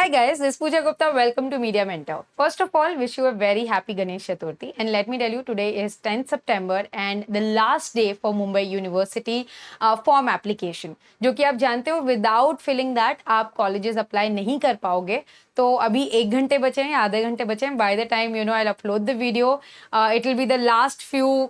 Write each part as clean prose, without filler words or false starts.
guys, this is Pooja Gupta. Welcome to Media Mentor. First of all, wish you a very happy Ganesh Chaturthi. And let me tell you, today is 10th September and the last day for Mumbai University form application. जो कि आप जानते हो, without filling that, आप colleges apply नहीं कर पाओगे. तो अभी 1 घंटे बचे हैं, आधे घंटे बचे हैं. By the time I'll upload the video, it will be the last few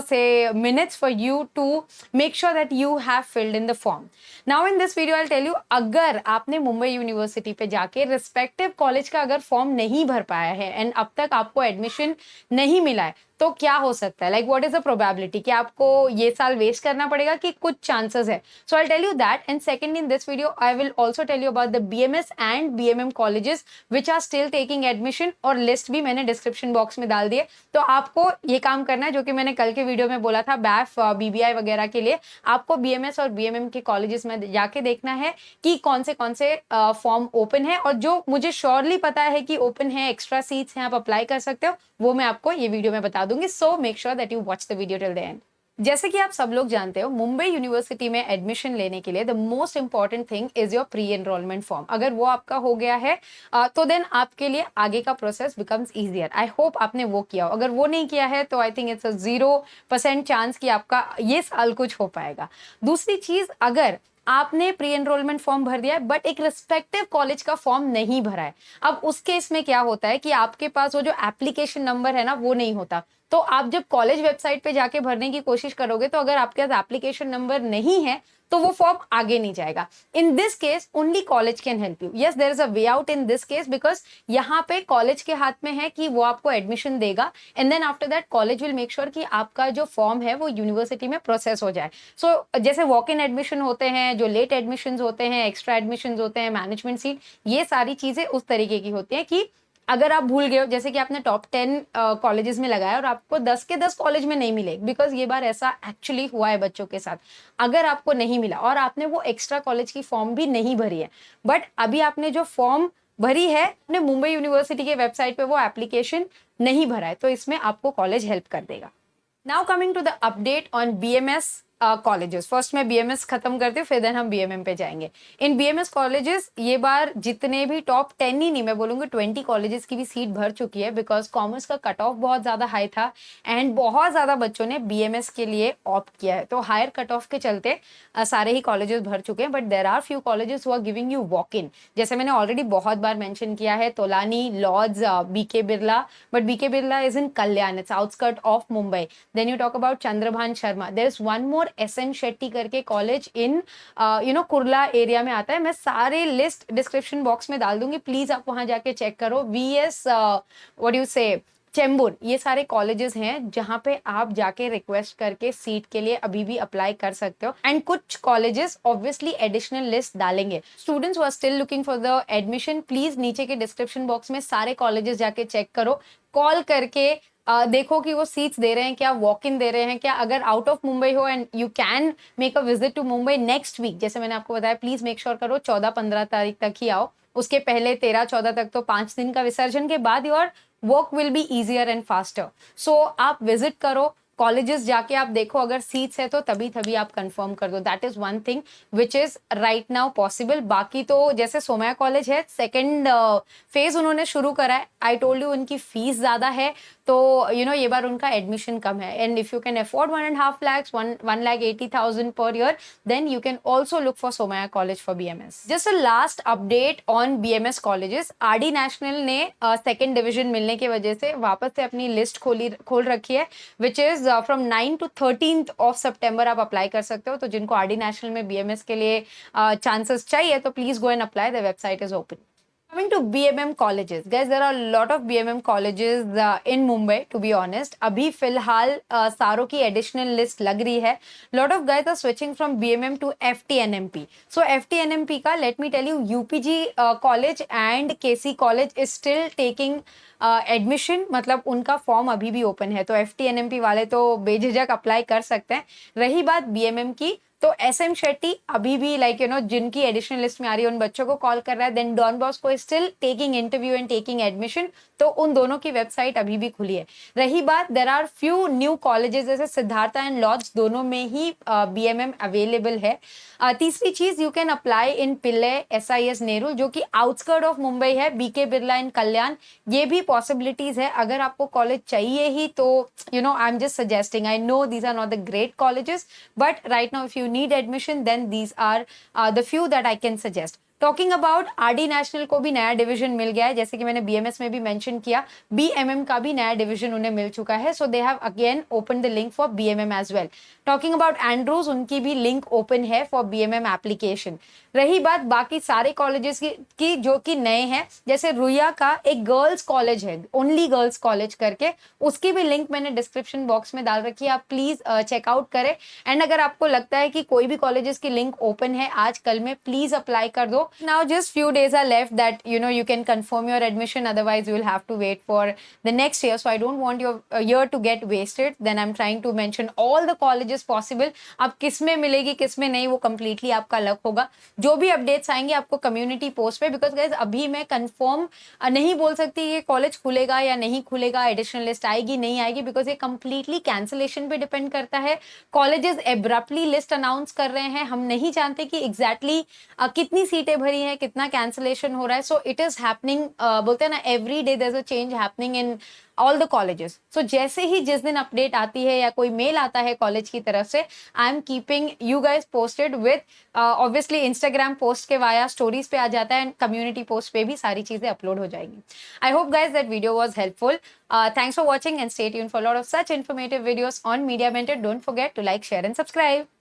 say minutes for you to make sure that you have filled in the form. Now in this video I'll tell you, अगर आपने Mumbai university पे जाके respective college का अगर form नहीं भर पाया है एंड अब तक आपको एडमिशन नहीं मिला है तो क्या हो सकता है, like what is the probability कि आपको ये साल वेस्ट करना पड़ेगा कि कुछ चांसेस है. So I tell you that and second in this video I will also tell you about the BMS and BMM colleges which are still taking admission, और लिस्ट भी मैंने डिस्क्रिप्शन बॉक्स में डाल दिए. तो आपको ये काम करना है जो कि मैंने कल के वीडियो में बोला था बैफ बीबीआई वगैरह के लिए. आपको बीएमएस और बीएमएम के कॉलेजेस में जाके देखना है कि कौन से फॉर्म ओपन है, और जो मुझे श्योरली पता है कि ओपन है, एक्स्ट्रा सीट्स हैं, आप अप्लाई कर सकते हो, वो मैं आपको ये वीडियो में बता दूंगी. So make sure that you watch the video till the end. जैसे कि आप सब लोग जानते हो, मुंबई यूनिवर्सिटी में एडमिशन लेने के लिए the most important thing is your pre enrolment form. अगर वो आपका हो गया है तो देन आपके लिए आगे का process becomes easier. I hope आपने वो किया हो. अगर वो नहीं किया है तो I think it's a 0% chance कि आपका ये साल कुछ हो पाएगा. दूसरी चीज, अगर आपने प्री एनरोलमेंट फॉर्म भर दिया है बट एक रिस्पेक्टिव कॉलेज का फॉर्म नहीं भरा है, अब उस केस में क्या होता है कि आपके पास वो जो एप्लीकेशन नंबर है ना, वो नहीं होता. तो आप जब कॉलेज वेबसाइट पे जाके भरने की कोशिश करोगे तो अगर आपके पास एप्लीकेशन नंबर नहीं है तो वो फॉर्म आगे नहीं जाएगा. In this case only college can help you. Yes, there is a way out in this case because यहाँ पे कॉलेज के हाथ में है कि वो आपको एडमिशन देगा and then after that college will make sure कि आपका जो फॉर्म है वो यूनिवर्सिटी में प्रोसेस हो जाए. सो जैसे वॉक इन एडमिशन होते हैं, जो लेट एडमिशन होते हैं, एक्स्ट्रा एडमिशन होते हैं, मैनेजमेंट सीट, ये सारी चीजें उस तरीके की होती हैं कि अगर आप भूल गए हो, जैसे कि आपने टॉप 10 कॉलेजेस में लगाया और आपको 10 के 10 कॉलेज में नहीं मिले, बिकॉज ये बार ऐसा एक्चुअली हुआ है बच्चों के साथ. अगर आपको नहीं मिला और आपने वो एक्स्ट्रा कॉलेज की फॉर्म भी नहीं भरी है, बट अभी आपने जो फॉर्म भरी है आपने मुंबई यूनिवर्सिटी के वेबसाइट पे वो एप्लीकेशन नहीं भरा है, तो इसमें आपको कॉलेज हेल्प कर देगा. Now coming to the update on BMS colleges. First मैं बीएमएस खत्म करती हूँ, फिर देन हम बीएमएम पे जाएंगे. इन बीएमएस कॉलेजेस ये बार जितने भी टॉप 10 ही नहीं, मैं बोलूंगी 20 कॉलेजेस की भी सीट भर चुकी है, बिकॉज कॉमर्स का कट ऑफ बहुत ज्यादा हाई था एंड बहुत ज्यादा बच्चों ने बीएमएस के लिए ऑप्ट किया है. तो हायर कट ऑफ के चलते सारे ही कॉलेजेस भर चुके हैं. But there are few colleges who are giving you walk in. जैसे मैंने ऑलरेडी बहुत बार मेंशन किया है, Tolani, Lords, B K Birla, but B K Birla is in Kalyan, it's outskirt of Mumbai. Then you talk about Chandrabhan Sharma. There is one more SN Shetty करके college इन Kurla area में आता है. मैं सारे लिस्ट डिस्क्रिप्शन बॉक्स में डाल दूंगी, प्लीज आप वहां जाके चेक करो. वीएस व्हाट यू से चेंबूर, ये सारे कॉलेजेस हैं जहां पे आप जाके रिक्वेस्ट करके सीट के लिए अभी भी अप्लाई कर सकते हो. एंड कुछ कॉलेजेस ऑब्वियसली एडिशनल लिस्ट डालेंगे. Students who are still looking for the admission, please नीचे के डिस्क्रिप्शन बॉक्स में सारे कॉलेजेस जाके चेक करो, कॉल करके देखो कि वो सीट्स दे रहे हैं क्या, वॉक इन दे रहे हैं क्या. अगर आउट ऑफ मुंबई हो and you can make a visit to Mumbai next week, जैसे मैंने आपको बताया, प्लीज मेक श्योर करो 14-15 तारीख तक ही आओ. उसके पहले 13-14 तक तो 5 दिन का विसर्जन के बाद your work will be easier and faster. So आप विजिट करो, कॉलेजेस जाके आप देखो, अगर सीट्स है तो तभी आप कंफर्म कर दो. That is one thing which is right now possible. बाकी तो जैसे सोमया कॉलेज है, सेकेंड फेज उन्होंने शुरू करा है. आई टोल्ड यू उनकी फीस ज्यादा है, तो ये बार उनका एडमिशन कम है. And if you can afford 1.5 lakhs, 1,80,000 per year, then you can also look for Somaiya college for BMS. Just a last update on BMS colleges. RD national ने सेकेंड डिविजन मिलने की वजह से वापस से अपनी लिस्ट खोल रखी है, which is from 9 to 13th of September आप अप्लाई कर सकते हो. तो जिनको आरडी नेशनल में बीएमएस के लिए चांसेस चाहिए तो please go and apply, the website is open. Coming to BMM colleges, guys, there are a lot of BMM colleges in Mumbai, to be honest. अभी फिलहाल सारों की additional list लग रही है. Lot of guys are switching from BMM to FTNMP. So FTNMP का let me tell you, UPG college and KC college is still taking admission, मतलब उनका फॉर्म अभी भी ओपन है. तो FTNMP वाले तो बेझिझक अप्लाई कर सकते हैं. रही बात BMM की, तो SM शेट्टी अभी भी जिनकी एडिशनल लिस्ट में आ रही है उन बच्चों को कॉल कर रहा है। Then Don Bosco is still taking interview and taking admission, तो उन दोनों की वेबसाइट अभी भी खुली है। रही बात, there are few new colleges जैसे सिद्धार्था एंड लॉर्ड्स, दोनों में ही BMM अवेलेबल है। तीसरी चीज, you can apply in Pillai SIS Nehru जो कि आउटस्कर्ट ऑफ मुंबई है, BK बिरला इन कल्याण, ये भी पॉसिबिलिटीज है। अगर आपको कॉलेज चाहिए ही तो I am just suggesting, I know these are not the great colleges, but right now if you need admission then these are the few that I can suggest. Talking about RD national को भी नया division मिल गया है, जैसे कि मैंने BMS में भी मेंशन किया, BMM का भी नया डिवीजन उन्हें मिल चुका है। So they have again open the link for BMM as well. Talking about Andrews, उनकी भी लिंक ओपन है फॉर BMM एप्लीकेशन। रही बात बाकी सारे कॉलेजेस की जो कि नए हैं, जैसे रुया का एक गर्ल्स कॉलेज है, ओनली गर्ल्स कॉलेज करके, उसकी भी लिंक मैंने डिस्क्रिप्शन बॉक्स में डाल रखी है, आप प्लीज चेकआउट करें। एंड अगर आपको लगता है कि कोई भी कॉलेजेस की लिंक ओपन है आज कल में, प्लीज अप्लाई कर दो। Now just few days are left that you can confirm your admission, otherwise you will have to wait for the next year, so I don't want your year to get wasted. Then I'm trying to mention all the colleges possible. अब किस में मिलेगी किस में नहीं वो completely आपका luck होगा। जो भी अपडेट्स आएंगे आपको कम्युनिटी पोस्ट पे, बिकॉज गाइज अभी मैं कंफर्म नहीं बोल सकती ये कॉलेज खुलेगा या नहीं खुलेगा, एडिशनल लिस्ट आएगी नहीं आएगी, बिकॉज ये कंप्लीटली कैंसिलेशन पे डिपेंड करता है। कॉलेजेस एब्रप्टली लिस्ट अनाउंस कर रहे हैं, हम नहीं जानते कि एग्जैक्टली कितनी सीटें भरी हैं, कितना कैंसिलेशन हो रहा है। सो इट इज हैपनिंग, बोलते हैं ना, every day there is a change happening in all the colleges. So जैसे ही जिस दिन अपडेट आती है या कोई मेल आता है कॉलेज की तरफ से, I am keeping you guys posted with, obviously Instagram post के वाया स्टोरीज पे आ जाता है एंड कम्युनिटी पोस्ट पे भी सारी चीजें अपलोड हो जाएंगी। I hope guys that video was helpful. Thanks for watching and stay tuned for a lot of such informative videos on Media Mentor. Don't forget to like, share and subscribe.